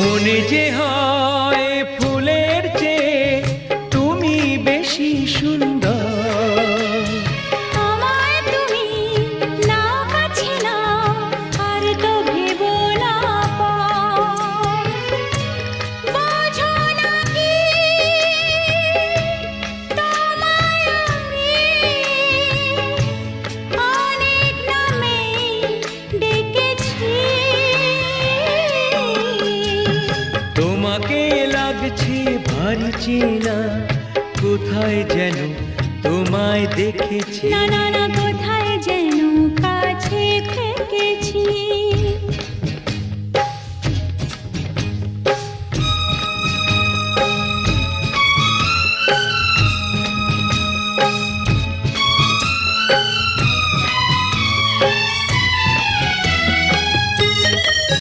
মনে যে হয় ফুলের চেয়ে তুমি বেশি সুন্দর। আমায় তুমি না কাছে নাও, আর তো ভেবো না পর। বোঝো না কি তোমায় আমি অনেক নামেই ডেকেছি। তোমাকে লাগছে ভারী চেনা, কোথায় যেন তোমায় দেখেছি। না না না, কোথায় যেন কাছে থেকেছি।